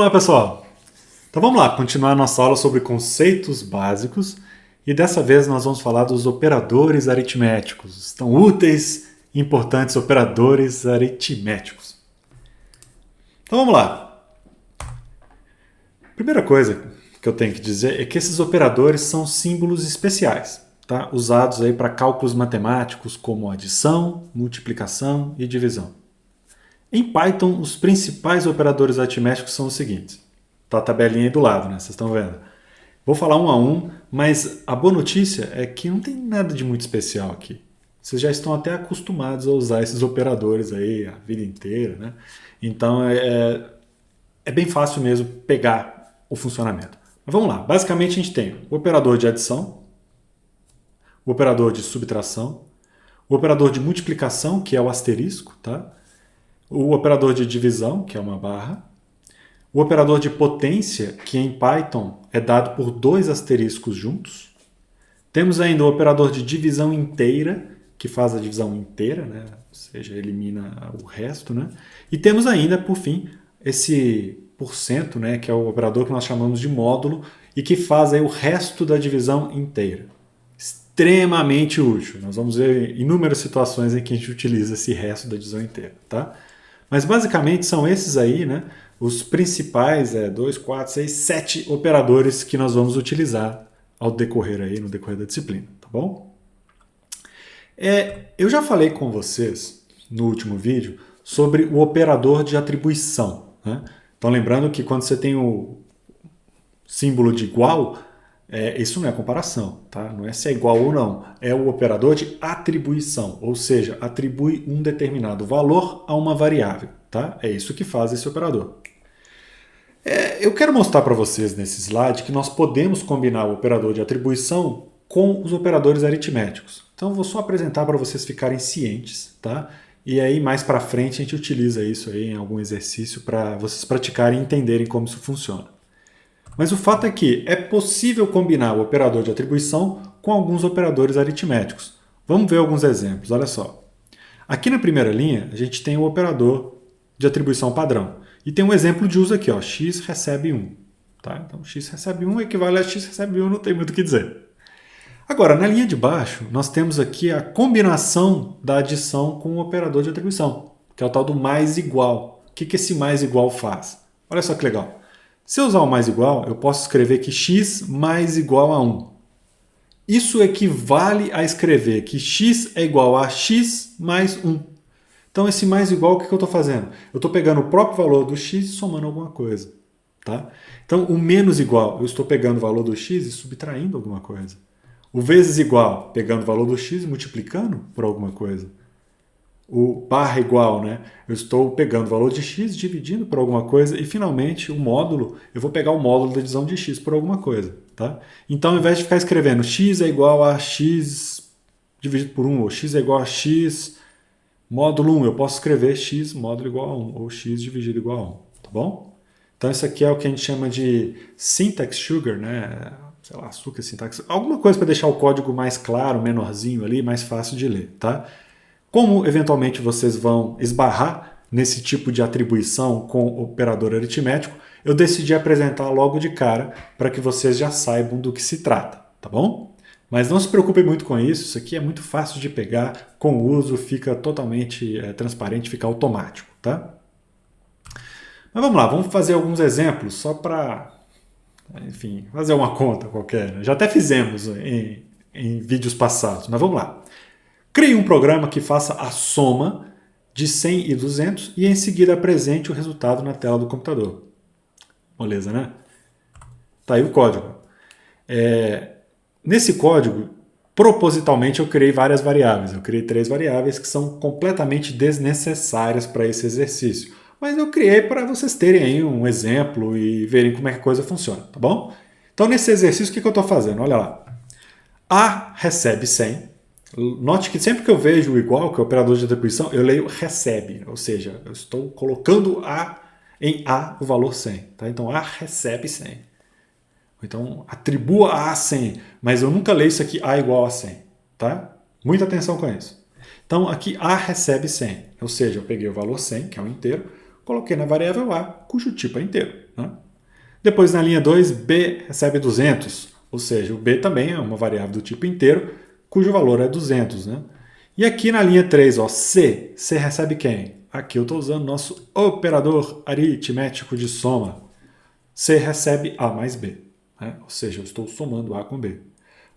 Olá pessoal! Então vamos lá, continuar a nossa aula sobre conceitos básicos e dessa vez nós vamos falar dos operadores aritméticos, os tão úteis e importantes operadores aritméticos. Então vamos lá. Primeira coisa que eu tenho que dizer é que esses operadores são símbolos especiais, tá? Usados aí para cálculos matemáticos como adição, multiplicação e divisão. Em Python, os principais operadores aritméticos são os seguintes. Tá a tabelinha aí do lado, né? Vocês estão vendo. Vou falar um a um, mas a boa notícia é que não tem nada de muito especial aqui. Vocês já estão até acostumados a usar esses operadores aí a vida inteira, né? Então é bem fácil mesmo pegar o funcionamento. Mas vamos lá. Basicamente a gente tem o operador de adição, o operador de subtração, o operador de multiplicação, que é o asterisco, tá? O operador de divisão, que é uma barra, o operador de potência, que em Python é dado por dois asteriscos juntos. Temos ainda o operador de divisão inteira, que faz a divisão inteira, né? Ou seja, elimina o resto, né? E temos ainda, por fim, esse porcento, né? Que é o operador que nós chamamos de módulo e que faz aí o resto da divisão inteira. Extremamente útil. Nós vamos ver inúmeras situações em que a gente utiliza esse resto da divisão inteira, tá? Mas basicamente são esses aí, né? Os principais 2, 4, 6, 7 operadores que nós vamos utilizar ao decorrer aí, no decorrer da disciplina, tá bom? Eu já falei com vocês no último vídeo sobre o operador de atribuição, né? Então lembrando que quando você tem o símbolo de igual, isso não é comparação, tá? Não é se é igual ou não, é o operador de atribuição, ou seja, atribui um determinado valor a uma variável, tá? É isso que faz esse operador. Eu quero mostrar para vocês nesse slide que nós podemos combinar o operador de atribuição com os operadores aritméticos. Então eu vou só apresentar para vocês ficarem cientes, tá? E aí mais para frente a gente utiliza isso aí em algum exercício para vocês praticarem e entenderem como isso funciona. Mas o fato é que é possível combinar o operador de atribuição com alguns operadores aritméticos. Vamos ver alguns exemplos, olha só. Aqui na primeira linha, a gente tem o operador de atribuição padrão. E tem um exemplo de uso aqui, ó, x recebe 1. Tá? Então, x recebe 1 equivale a x recebe 1, não tem muito o que dizer. Agora, na linha de baixo, nós temos aqui a combinação da adição com o operador de atribuição, que é o tal do mais igual. O que esse mais igual faz? Olha só que legal. Se eu usar o mais igual, eu posso escrever que x mais igual a 1. Isso equivale a escrever que x é igual a x mais 1. Então, esse mais igual, o que eu estou fazendo? Eu estou pegando o próprio valor do x e somando alguma coisa. Tá? Então, o menos igual, eu estou pegando o valor do x e subtraindo alguma coisa. O vezes igual, pegando o valor do x e multiplicando por alguma coisa. O barra igual, né? Eu estou pegando o valor de x, dividindo por alguma coisa, e finalmente o módulo, eu vou pegar o módulo da divisão de x por alguma coisa. Tá? Então, ao invés de ficar escrevendo x é igual a x dividido por 1, ou x é igual a x módulo 1, eu posso escrever x módulo igual a 1, ou x dividido igual a 1, tá bom? Então, isso aqui é o que a gente chama de syntax sugar, né? Sei lá, açúcar, sintaxe, alguma coisa para deixar o código mais claro, menorzinho ali, mais fácil de ler, tá? Como eventualmente vocês vão esbarrar nesse tipo de atribuição com o operador aritmético, eu decidi apresentar logo de cara para que vocês já saibam do que se trata, tá bom? Mas não se preocupem muito com isso aqui é muito fácil de pegar, com o uso fica totalmente transparente, fica automático, tá? Mas vamos lá, vamos fazer alguns exemplos só para, enfim, fazer uma conta qualquer, né? Já até fizemos em vídeos passados, mas vamos lá. Crie um programa que faça a soma de 100 e 200 e em seguida apresente o resultado na tela do computador. Beleza, né? Tá aí o código. Nesse código, propositalmente eu criei várias variáveis. Eu criei 3 variáveis que são completamente desnecessárias para esse exercício. Mas eu criei para vocês terem aí um exemplo e verem como é que a coisa funciona, tá bom? Então nesse exercício o que eu estou fazendo? Olha lá. A recebe 100. Note que sempre que eu vejo o igual, que é o operador de atribuição, eu leio recebe, ou seja, eu estou colocando em A o valor 100. Tá? Então A recebe 100. Então atribua A a 100, mas eu nunca leio isso aqui A igual a 100. Tá? Muita atenção com isso. Então aqui A recebe 100, ou seja, eu peguei o valor 100, que é um inteiro, coloquei na variável A, cujo tipo é inteiro. né? Depois, na linha 2, B recebe 200, ou seja, o B também é uma variável do tipo inteiro, cujo valor é 200. Né? E aqui na linha 3, ó, C recebe quem? Aqui eu estou usando nosso operador aritmético de soma. C recebe A mais B, né? Ou seja, eu estou somando A com B.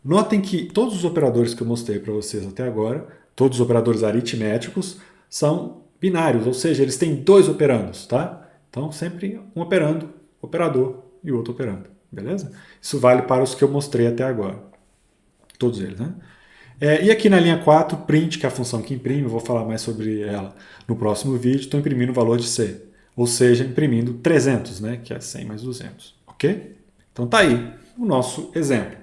Notem que todos os operadores que eu mostrei para vocês até agora, todos os operadores aritméticos, são binários, ou seja, eles têm dois operandos, tá? Então, sempre um operando, operador e outro operando, beleza? Isso vale para os que eu mostrei até agora. Todos eles, né? E aqui na linha 4, print, que é a função que imprime, eu vou falar mais sobre ela no próximo vídeo, estou imprimindo o valor de C, ou seja, imprimindo 300, né, que é 100 mais 200, ok? Então tá aí o nosso exemplo.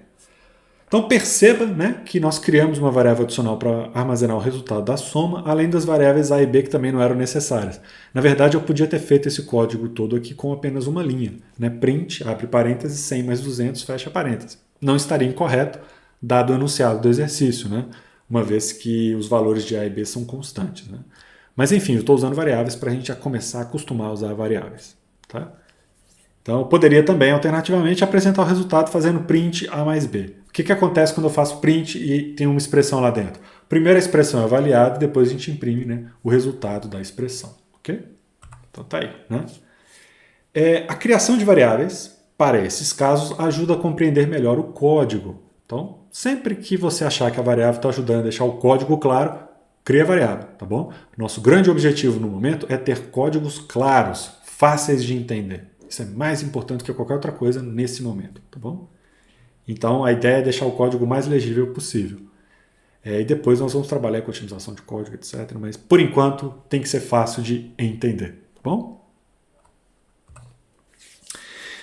Então perceba, né, que nós criamos uma variável adicional para armazenar o resultado da soma, além das variáveis A e B que também não eram necessárias. Na verdade, eu podia ter feito esse código todo aqui com apenas uma linha, né, print, abre parênteses, 100 mais 200, fecha parênteses. Não estaria incorreto, dado o enunciado do exercício, né? Uma vez que os valores de A e B são constantes. Né? Mas enfim, eu estou usando variáveis para a gente já começar a acostumar a usar variáveis. Tá? Então eu poderia também, alternativamente, apresentar o resultado fazendo print A mais B. O que acontece quando eu faço print e tem uma expressão lá dentro? Primeiro a expressão é avaliada e depois a gente imprime, né, o resultado da expressão. Ok? Então tá aí. Né? A criação de variáveis, para esses casos, ajuda a compreender melhor o código. Então, sempre que você achar que a variável está ajudando a deixar o código claro, cria a variável, tá bom? Nosso grande objetivo no momento é ter códigos claros, fáceis de entender. Isso é mais importante que qualquer outra coisa nesse momento, tá bom? Então, a ideia é deixar o código o mais legível possível. E depois nós vamos trabalhar com otimização de código, etc. Mas, por enquanto, tem que ser fácil de entender, tá bom?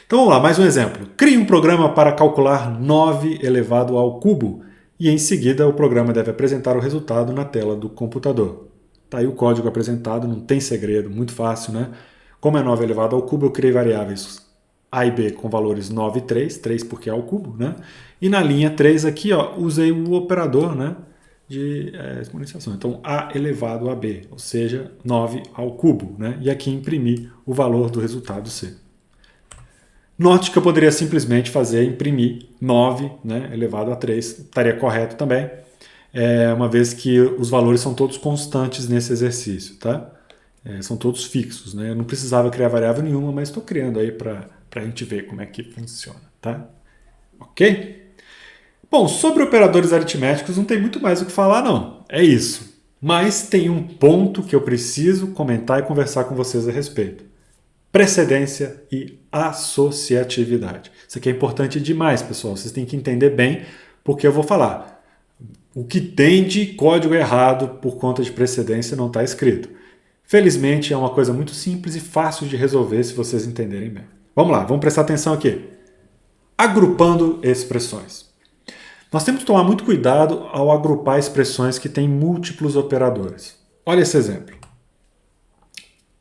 Então vamos lá, mais um exemplo. Crie um programa para calcular 9 elevado ao cubo e em seguida o programa deve apresentar o resultado na tela do computador. Está aí o código apresentado, não tem segredo, muito fácil, né? Como é 9 elevado ao cubo, eu criei variáveis A e B com valores 9 e 3, 3 porque é ao cubo, né? E na linha 3 aqui, ó, usei o operador, né, de exponenciação. Então, A elevado a B, ou seja, 9 ao cubo, né? E aqui imprimi o valor do resultado C. Note que eu poderia simplesmente imprimir 9, né, elevado a 3, estaria correto também, uma vez que os valores são todos constantes nesse exercício, tá? São todos fixos, né? Eu não precisava criar variável nenhuma, mas estou criando aí para a gente ver como é que funciona, tá? Ok? Bom, sobre operadores aritméticos não tem muito mais o que falar não, é isso. Mas tem um ponto que eu preciso comentar e conversar com vocês a respeito. Precedência e associatividade. Isso aqui é importante demais, pessoal. Vocês têm que entender bem, porque eu vou falar. O que tem de código errado por conta de precedência não está escrito. Felizmente, é uma coisa muito simples e fácil de resolver se vocês entenderem bem. Vamos lá, vamos prestar atenção aqui. Agrupando expressões. Nós temos que tomar muito cuidado ao agrupar expressões que têm múltiplos operadores. Olha esse exemplo.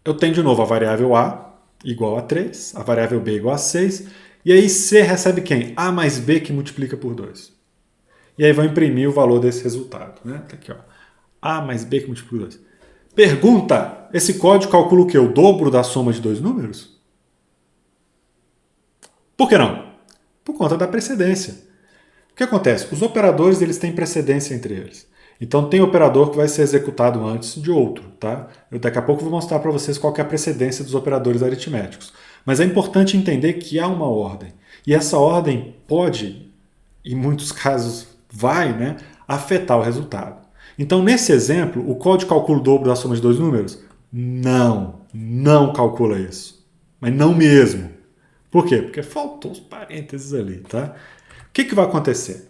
Eu tenho de novo a variável A, igual a 3, a variável B igual a 6, e aí C recebe quem? A mais B que multiplica por 2. E aí vou imprimir o valor desse resultado. Né? Tá aqui, ó. A mais B que multiplica por 2. Pergunta, esse código calcula o quê? O dobro da soma de dois números? Por que não? Por conta da precedência. O que acontece? Os operadores eles têm precedência entre eles. Então tem operador que vai ser executado antes de outro, tá? Eu daqui a pouco vou mostrar para vocês qual que é a precedência dos operadores aritméticos. Mas é importante entender que há uma ordem. E essa ordem pode, em muitos casos vai, né, afetar o resultado. Então nesse exemplo, o código calcula o dobro da soma de dois números? Não calcula isso. Mas não mesmo. Por quê? Porque faltou os parênteses ali, tá? O que vai acontecer?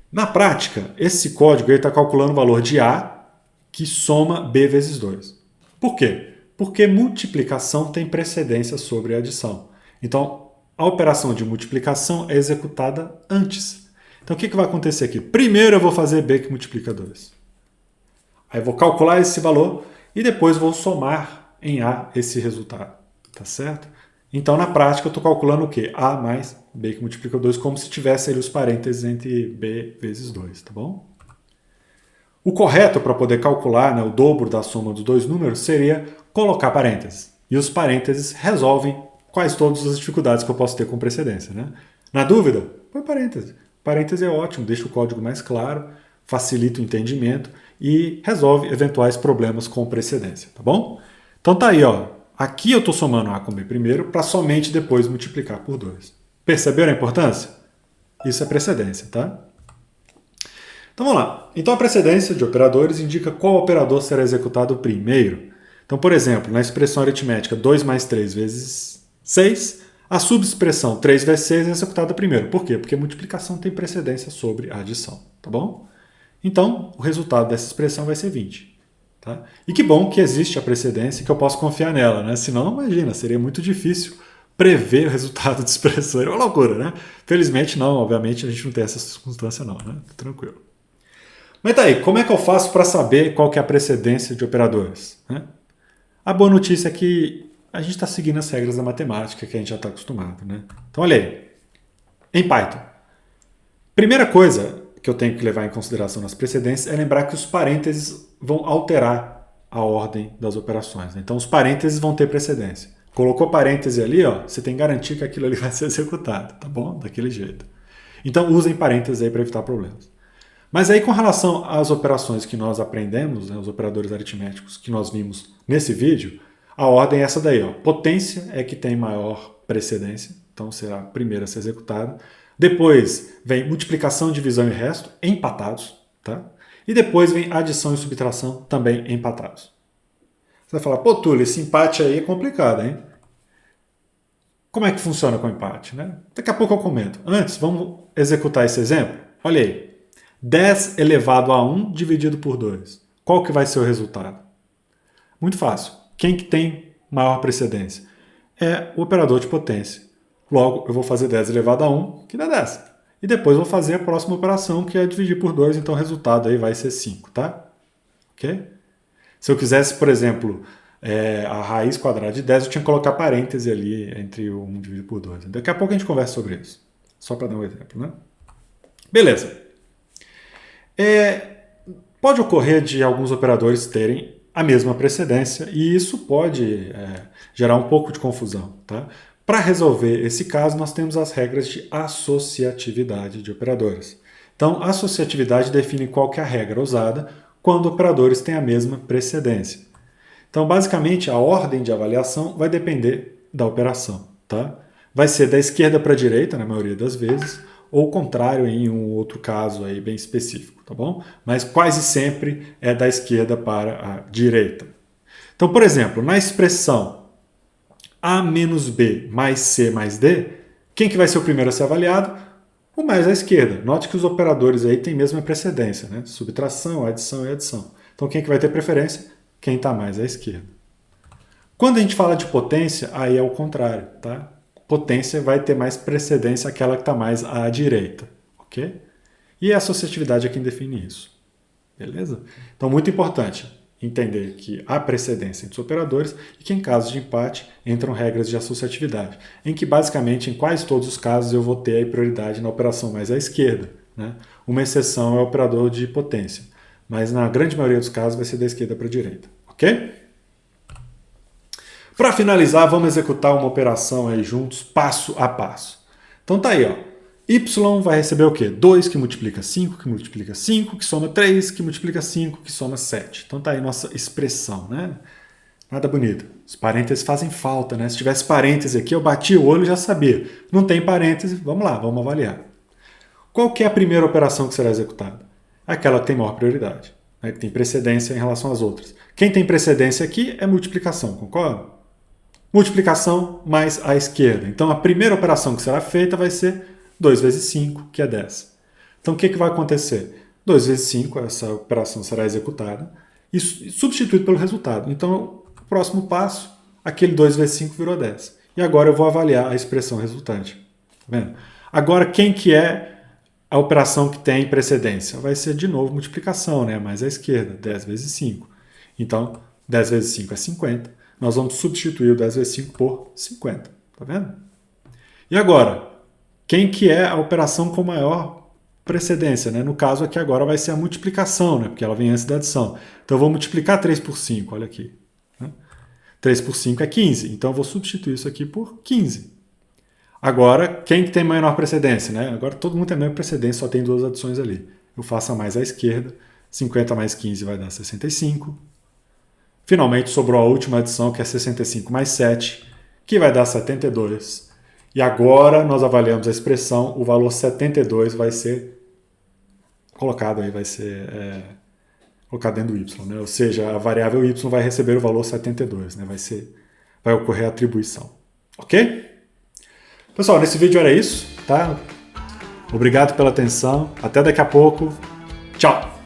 Na prática, esse código está calculando o valor de A que soma B vezes 2. Por quê? Porque multiplicação tem precedência sobre a adição. Então, a operação de multiplicação é executada antes. Então, o que vai acontecer aqui? Primeiro eu vou fazer B que multiplica 2. Aí eu vou calcular esse valor e depois vou somar em A esse resultado. Tá certo? Então, na prática, eu estou calculando o quê? A mais B que multiplica 2, como se tivesse ali os parênteses entre B vezes 2, tá bom? O correto para poder calcular, né, o dobro da soma dos dois números seria colocar parênteses. E os parênteses resolvem quais todas as dificuldades que eu posso ter com precedência. Né? Na dúvida, põe parêntese. Parêntese é ótimo, deixa o código mais claro, facilita o entendimento e resolve eventuais problemas com precedência, tá bom? Então tá aí, ó. Aqui eu estou somando A com B primeiro para somente depois multiplicar por 2. Perceberam a importância? Isso é precedência, tá? Então vamos lá. Então a precedência de operadores indica qual operador será executado primeiro. Então, por exemplo, na expressão aritmética 2 mais 3 vezes 6, a subexpressão 3 vezes 6 é executada primeiro. Por quê? Porque multiplicação tem precedência sobre a adição, tá bom? Então, o resultado dessa expressão vai ser 20. Tá? E que bom que existe a precedência e que eu posso confiar nela, né? Senão, imagina, seria muito difícil prever o resultado de expressão. É uma loucura, né? Felizmente não, obviamente a gente não tem essa circunstância não, né? Tranquilo. Mas tá aí, como é que eu faço para saber qual que é a precedência de operadores? Né? A boa notícia é que a gente está seguindo as regras da matemática que a gente já está acostumado, né? Então olha aí, em Python. Primeira coisa que eu tenho que levar em consideração nas precedências é lembrar que os parênteses vão alterar a ordem das operações. Né? Então os parênteses vão ter precedência. Colocou parêntese ali, ó, você tem que garantir que aquilo ali vai ser executado, tá bom? Daquele jeito. Então usem parênteses aí para evitar problemas. Mas aí com relação às operações que nós aprendemos, né, os operadores aritméticos que nós vimos nesse vídeo, a ordem é essa daí, ó. Potência é que tem maior precedência, então será a primeira a ser executada. Depois vem multiplicação, divisão e resto, empatados, tá? E depois vem adição e subtração, também empatados. Você vai falar, pô, Túlio, esse empate aí é complicado, hein? Como é que funciona com empate, né? Daqui a pouco eu comento. Antes, vamos executar esse exemplo? Olha aí. 10 elevado a 1 dividido por 2. Qual que vai ser o resultado? Muito fácil. Quem que tem maior precedência? É o operador de potência. Logo, eu vou fazer 10 elevado a 1, que dá 10. E depois vou fazer a próxima operação, que é dividir por 2, então o resultado aí vai ser 5, tá? Ok? Se eu quisesse, por exemplo, a raiz quadrada de 10, eu tinha que colocar parêntese ali entre o 1 dividido por 2. Daqui a pouco a gente conversa sobre isso. Só para dar um exemplo, né? Beleza. Pode ocorrer de alguns operadores terem a mesma precedência e isso pode gerar um pouco de confusão. Tá? Para resolver esse caso, nós temos as regras de associatividade de operadores. Então, a associatividade define qual que é a regra usada quando operadores têm a mesma precedência. Então, basicamente, a ordem de avaliação vai depender da operação. Tá? Vai ser da esquerda para a direita, na maioria das vezes, ou o contrário em um outro caso aí bem específico, tá bom? Mas quase sempre é da esquerda para a direita. Então, por exemplo, na expressão A menos B mais C mais D, quem que vai ser o primeiro a ser avaliado? O mais à esquerda. Note que os operadores aí têm mesma precedência, né? Subtração, adição e adição. Então, quem que vai ter preferência? Quem está mais à esquerda. Quando a gente fala de potência, aí é o contrário, tá? Potência vai ter mais precedência aquela que está mais à direita, ok? E a associatividade é quem define isso, beleza? Então, muito importante entender que há precedência entre os operadores e que em casos de empate entram regras de associatividade, em que basicamente em quase todos os casos eu vou ter a prioridade na operação mais à esquerda, né? Uma exceção é o operador de potência, mas na grande maioria dos casos vai ser da esquerda para a direita, ok? Para finalizar, vamos executar uma operação aí juntos, passo a passo. Então tá aí, ó. Y vai receber o quê? 2 que multiplica 5, que multiplica 5, que soma 3, que multiplica 5, que soma 7. Então tá aí nossa expressão, né? Nada bonito. Os parênteses fazem falta, né? Se tivesse parêntese aqui, eu bati o olho e já sabia. Não tem parêntese, vamos lá, vamos avaliar. Qual que é a primeira operação que será executada? Aquela que tem maior prioridade, né? Que tem precedência em relação às outras. Quem tem precedência aqui é multiplicação, concorda? Multiplicação mais à esquerda. Então, a primeira operação que será feita vai ser 2 vezes 5, que é 10. Então, o que vai acontecer? 2 vezes 5, essa operação será executada e substituído pelo resultado. Então, o próximo passo, aquele 2 vezes 5 virou 10. E agora eu vou avaliar a expressão resultante. Tá vendo? Agora, quem que é a operação que tem precedência? Vai ser, de novo, multiplicação, né? Mais à esquerda, 10 vezes 5. Então, 10 vezes 5 é 50. Nós vamos substituir o 10 vezes 5 por 50. Tá vendo? E agora, quem que é a operação com maior precedência? Né? No caso aqui agora vai ser a multiplicação, né? Porque ela vem antes da adição. Então eu vou multiplicar 3 por 5, olha aqui. Né? 3 por 5 é 15. Então eu vou substituir isso aqui por 15. Agora, quem que tem menor precedência? Né? Agora todo mundo tem menor precedência, só tem duas adições ali. Eu faço a mais à esquerda. 50 mais 15 vai dar 65. Finalmente sobrou a última adição, que é 65 mais 7, que vai dar 72. E agora nós avaliamos a expressão, o valor 72 vai ser colocado aí, vai ser colocado dentro do y, né? Ou seja, a variável y vai receber o valor 72, né? Vai ocorrer a atribuição. Ok? Pessoal, nesse vídeo era isso, tá? Obrigado pela atenção, até daqui a pouco. Tchau!